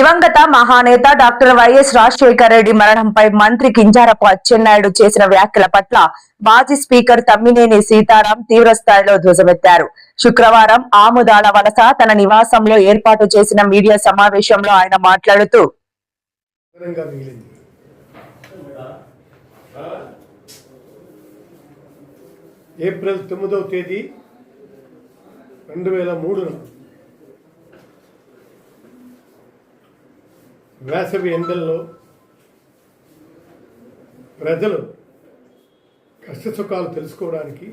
దివంగత మహానేత doctor YS Rajasekhara Reddy మరణంపై మంత్రి కింజారపు అచ్చెన్నాయుడు చేసిన వ్యాఖ్యల పట్ల మాజీ స్పీకర్ తమ్మినేని సీతారాం తీవ్రస్థాయిలో ధ్వజమెత్తారు. శుక్రవారం ఆముదాల వలస తన నివాసంలో ఏర్పాటు చేసిన మీడియా సమావేశంలో ఆయన మాట్లాడుతూ ఏప్రిల్ 9వ తేదీ 2003 వేసవి ఎండల్లో ప్రజలు కష్టసుఖాలు తెలుసుకోవడానికి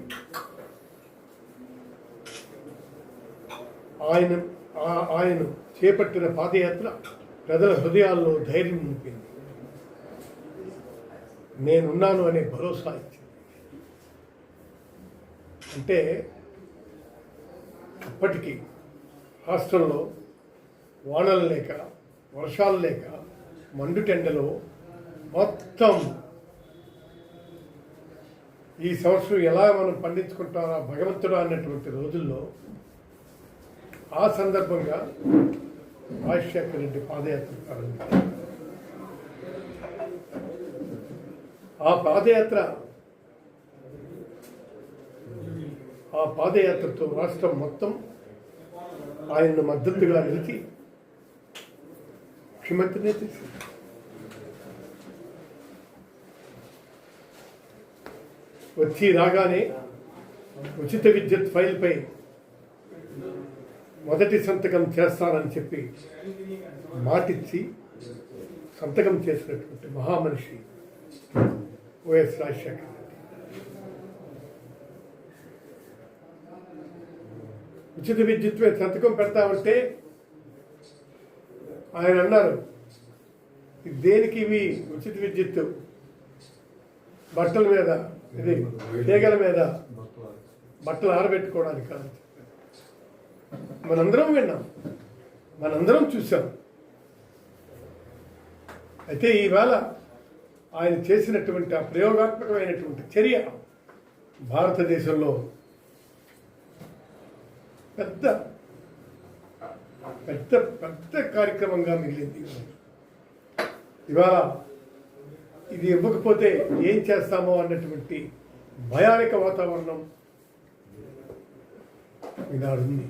ఆయన చేపట్టిన పాదయాత్ర ప్రజల హృదయాల్లో ధైర్యం నింపింది. నేనున్నాను అనే భరోసా ఇచ్చింది. అంటే అప్పటికి రాష్ట్రంలో వానలు లేక వర్షాలు లేక మండుటెండలో మొత్తం ఈ సంవత్సరం ఎలా మనం పండించుకుంటారా భగవంతుడా అన్నటువంటి రోజుల్లో ఆ సందర్భంగా రాజశేఖర రెడ్డి పాదయాత్ర ప్రారంభించారు. ఆ పాదయాత్రతో రాష్ట్రం మొత్తం ఆయనను మద్దతుగా నిలిచి ముఖ్యమంత్రినే చేసింది. వచ్చి రాగానే ఉచిత విద్యుత్ ఫైల్పై మొదటి సంతకం చేస్తానని చెప్పి మాటిచ్చి సంతకం చేసినటువంటి మహామనిషి వైఎస్ రాజశేఖర రెడ్డి. ఉచిత విద్యుత్ మీద సంతకం పెడతామంటే ఆయన అన్నారు, దేనికి ఇవి ఉచిత విద్యుత్ బట్టల మీద ఇది తీగల మీద బట్టలు ఆరబెట్టుకోవడానికి కాదు. మనందరం విన్నాం, మనందరం చూసాం. అయితే ఈవేళ ఆయన చేసినటువంటి ఆ ప్రయోగాత్మకమైనటువంటి చర్య భారతదేశంలో పెద్ద పెద్ద పెద్ద కార్యక్రమంగా మిగిలింది. ఇవాళ ఇది ఇవ్వకపోతే ఏం చేస్తామో అన్నటువంటి భయానక వాతావరణం ఈనాడుంది.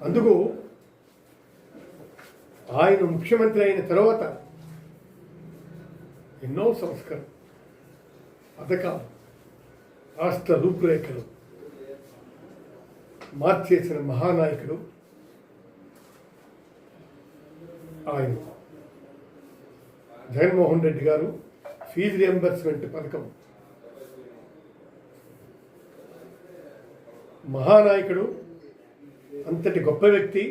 అందుకు ఆయన ముఖ్యమంత్రి అయిన తర్వాత ఎన్నో సంస్కరణ పథకాలు రాష్ట్ర రూపురేఖలు మార్చేసిన మహానాయకుడు ఆయన. జగన్మోహన్ రెడ్డి గారు ఫీజు రియంబర్స్మెంట్ పథకం మహానాయకుడు, అంతటి గొప్ప వ్యక్తి.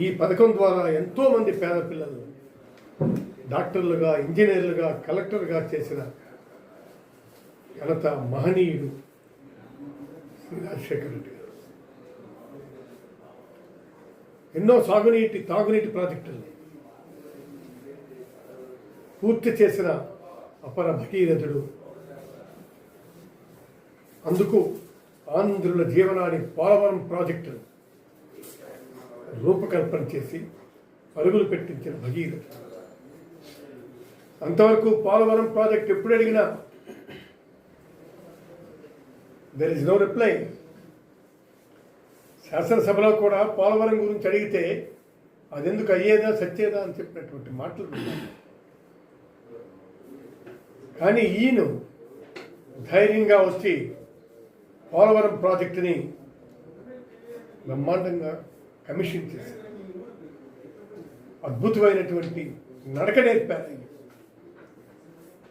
ఈ పథకం ద్వారా ఎంతోమంది పేద పిల్లలు డాక్టర్లుగా, ఇంజనీర్లుగా, కలెక్టర్గా చేసిన ఘనత మహనీయుడు శ్రీ రాజశేఖర రెడ్డి గారు. ఎన్నో తాగునీటి ప్రాజెక్టులు పూర్తి చేసిన అపర భగీరథుడు. అందుకు ఆంధ్రుల జీవనాడి పోలవరం ప్రాజెక్టును రూపకల్పన చేసి పరుగులు పెట్టించిన భగీరథుడు. అంతవరకు పోలవరం ప్రాజెక్ట్ ఎప్పుడు అడిగినా దెర్ ఇస్ నో రిప్లై. శాసనసభలో కూడా పోలవరం గురించి అడిగితే అదెందుకు అయ్యేదా సచ్చేదా అని చెప్పినటువంటి మాటలు విన్నాం. కానీ ఈయన ధైర్యంగా వచ్చి పోలవరం ప్రాజెక్టుని బ్రహ్మాండంగా కమిషన్ చేశారు. అద్భుతమైనటువంటి నడక నేర్పారు ఆయన.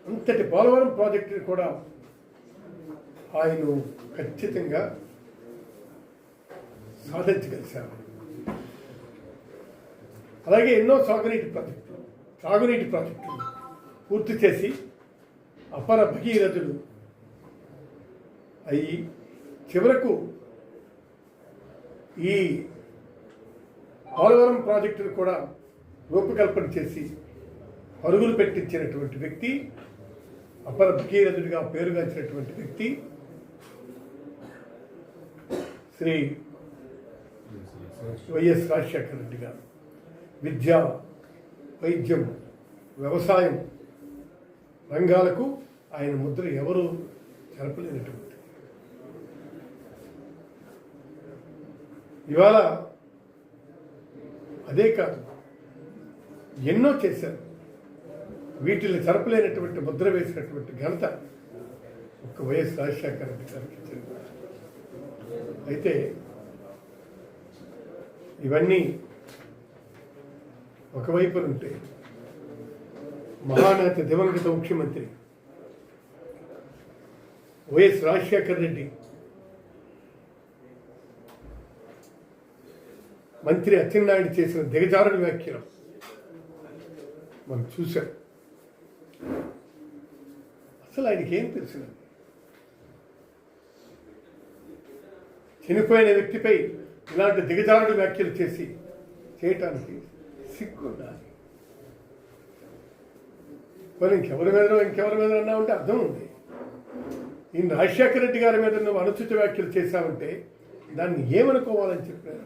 అంతటి పోలవరం ప్రాజెక్టుని కూడా ఆయన ఖచ్చితంగా సాధించగలిశారు. అలాగే ఎన్నో సాగునీటి ప్రాజెక్టులు పూర్తి చేసి అపర భగీరథుడు అయ్యి చివరకు ఈ పోలవరం ప్రాజెక్టును కూడా రూపకల్పన చేసి పరుగులు పెట్టించినటువంటి వ్యక్తి, అపర భగీరథుడిగా పేరుగాంచినటువంటి వ్యక్తి శ్రీ వైఎస్ రాజశేఖర రెడ్డి గారు విద్య, వైద్యం, వ్యవసాయం రంగాలకు ఆయన ముద్ర ఎవరు జరపలేనటువంటి. ఇవాళ అదే కాదు, ఎన్నో చేశారు. వీటిని జరపలేనటువంటి ముద్ర వేసినటువంటి ఘనత ఒక వైఎస్ రాజశేఖర రెడ్డి గారికి చెందిన. అయితే ఇవన్నీ ఒకవైపు ఉంటే మహానేత దివంగత ముఖ్యమంత్రి వైఎస్ రాజశేఖర రెడ్డి మంత్రి అచ్చెన్నాయుడు చేసిన దిగజారుడు వ్యాఖ్యలు మనం చూశాం. అసలు ఆయనకి ఏం తెలిసినది? చనిపోయిన వ్యక్తిపై ఇలాంటి దిగజారుడు వ్యాఖ్యలు చేయటానికి సిగ్గు ఉండాలి. మరి ఇంకెవరి మీద అన్నా ఉంటే అర్థం ఉంది. ఈ రాజశేఖర రెడ్డి గారి మీద నువ్వు అనుచిత వ్యాఖ్యలు చేశావంటే దాన్ని ఏమనుకోవాలని చెప్పారు.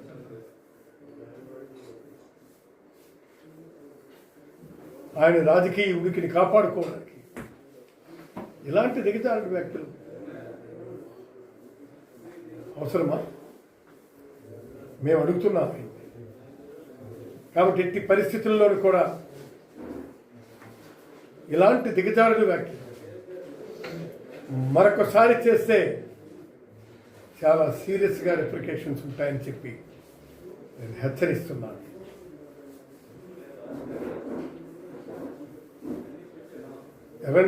ఆయన రాజకీయ ఉనికిని కాపాడుకోవడానికి ఇలాంటి దిగజారుడు వ్యాఖ్యలు అవసరమా? మేము అడుగుతున్నాము. కాబట్టి ఎట్టి పరిస్థితుల్లోనూ కూడా ఇలాంటి దిగజారుడు వ్యాఖ్యలు మరొకసారి చేస్తే చాలా సీరియస్గా రిప్లికేషన్స్ ఉంటాయని చెప్పి నేను హెచ్చరిస్తున్నాను.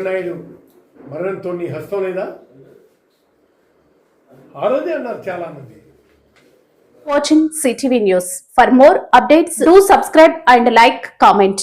నాయుడు మరణంతో నీ హస్తం లేదా? ఆ రోజే అన్నారు చాలా మంది. Watching CTV News. For more updates, do subscribe and like, comment.